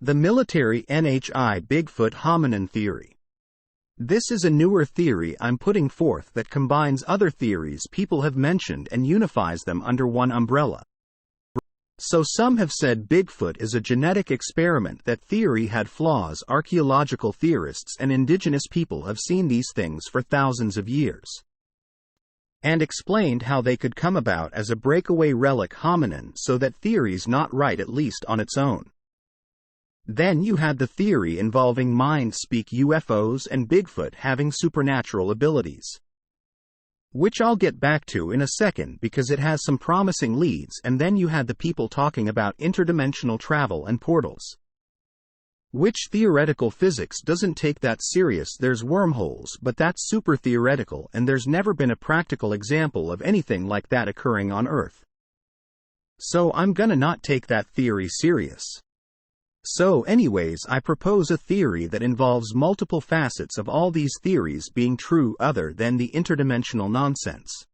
The military NHI Bigfoot hominan theory. This is a newer theory I'm putting forth that combines other theories people have mentioned and unifies them under one umbrella. So some have said Bigfoot is a genetic experiment. That theory had flaws. Archaeological theorists and indigenous people have seen these things for thousands of years, and explained how they could come about as a breakaway relic hominin, so that theory's not right, at least on its own. Then you had the theory involving mind-speak UFOs and Bigfoot having supernatural abilities, which I'll get back to in a second because it has some promising leads. And then you had the people talking about interdimensional travel and portals, which theoretical physics doesn't take that serious. There's wormholes, but that's super theoretical, and there's never been a practical example of anything like that occurring on Earth. So I'm gonna not take that theory serious. So anyways, I propose a theory that involves multiple facets of all these theories being true other than the interdimensional nonsense.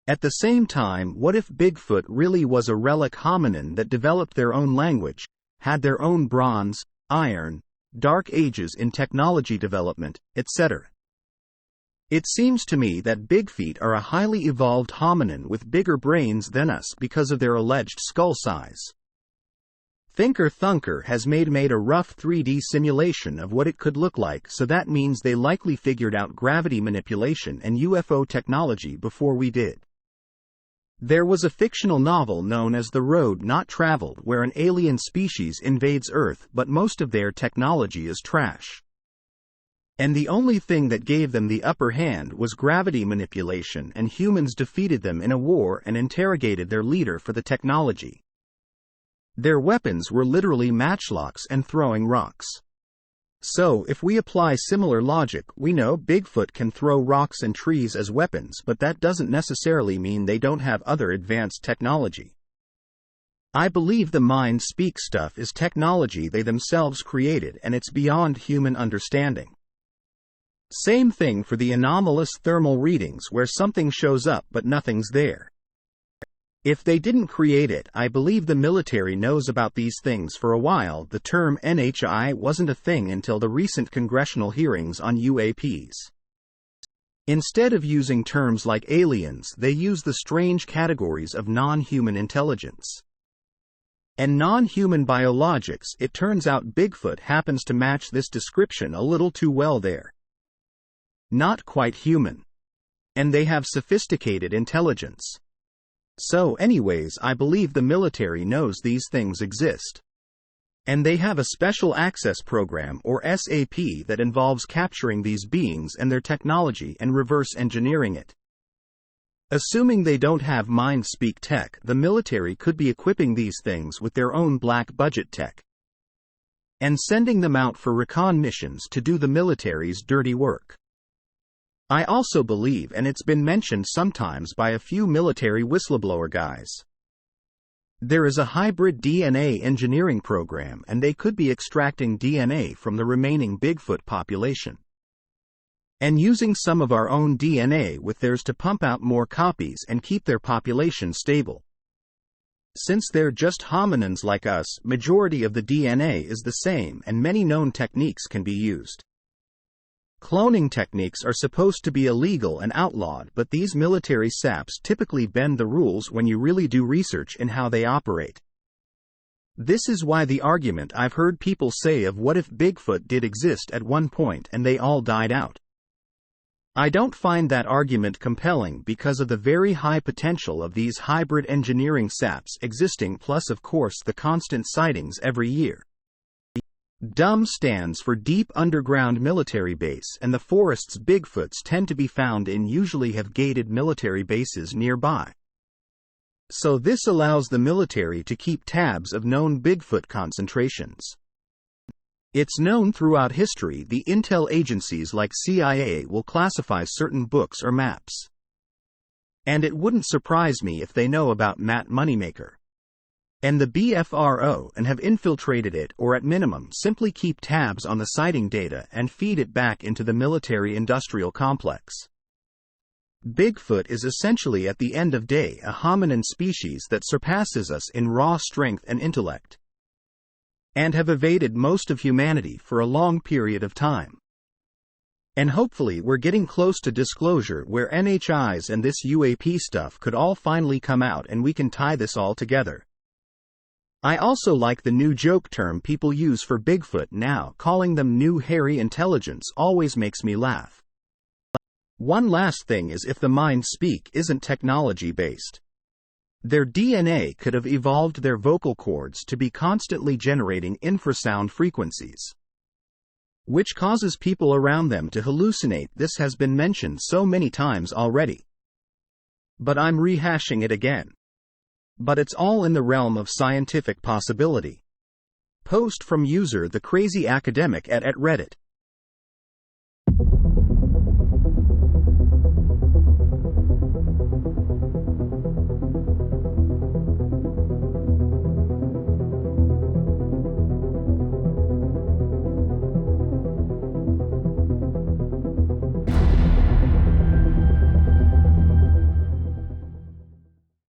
At the same time, what if Bigfoot really was a relic hominin that developed their own language, had their own bronze, iron, dark ages in technology development, etc.? It seems to me that Bigfeet are a highly evolved hominin with bigger brains than us because of their alleged skull size. Thinker Thunker has made a rough 3D simulation of what it could look like, so that means they likely figured out gravity manipulation and UFO technology before we did. There was a fictional novel known as The Road Not Traveled where an alien species invades Earth, but most of their technology is trash, and the only thing that gave them the upper hand was gravity manipulation, and humans defeated them in a war and interrogated their leader for the technology. Their weapons were literally matchlocks and throwing rocks. So if we apply similar logic, we know Bigfoot can throw rocks and trees as weapons, but that doesn't necessarily mean they don't have other advanced technology. I believe the mind-speak stuff is technology they themselves created, and it's beyond human understanding. Same thing for the anomalous thermal readings where something shows up but nothing's there. If they didn't create it, I believe the military knows about these things for a while. The term NHI wasn't a thing until the recent congressional hearings on UAPs. Instead of using terms like aliens, they use the strange categories of non-human intelligence and non-human biologics. It turns out Bigfoot happens to match this description a little too well. They're not quite human, and they have sophisticated intelligence. So anyways, I believe the military knows these things exist, and they have a special access program or SAP that involves capturing these beings and their technology and reverse engineering it. Assuming they don't have mind-speak tech, the military could be equipping these things with their own black budget tech and sending them out for recon missions to do the military's dirty work. I also believe, and it's been mentioned sometimes by a few military whistleblower guys, there is a hybrid DNA engineering program, and they could be extracting DNA from the remaining Bigfoot population and using some of our own DNA with theirs to pump out more copies and keep their population stable. Since they're just hominins like us, majority of the DNA is the same, and many known techniques can be used. Cloning techniques are supposed to be illegal and outlawed, but these military SAPS typically bend the rules when you really do research in how they operate. This is why the argument I've heard people say of what if Bigfoot did exist at one point and they all died out. I don't find that argument compelling because of the very high potential of these hybrid engineering SAPS existing, plus of course the constant sightings every year. DUM stands for Deep Underground Military Base, and the forests Bigfoots tend to be found in usually have gated military bases nearby. So this allows the military to keep tabs of known Bigfoot concentrations. It's known throughout history the intel agencies like CIA will classify certain books or maps, and it wouldn't surprise me if they know about Matt Moneymaker and the BFRO and have infiltrated it, or at minimum simply keep tabs on the sighting data and feed it back into the military-industrial complex. Bigfoot is essentially at the end of day a hominin species that surpasses us in raw strength and intellect. and have evaded most of humanity for a long period of time. And hopefully we're getting close to disclosure where NHIs and this UAP stuff could all finally come out and we can tie this all together. I also like the new joke term people use for Bigfoot now, calling them new hairy intelligence always makes me laugh. One last thing is, if the mind speak isn't technology-based, their DNA could have evolved their vocal cords to be constantly generating infrasound frequencies, which causes people around them to hallucinate. This has been mentioned so many times already, but I'm rehashing it again. But it's all in the realm of scientific possibility. Post from user The Crazy Academic at Reddit.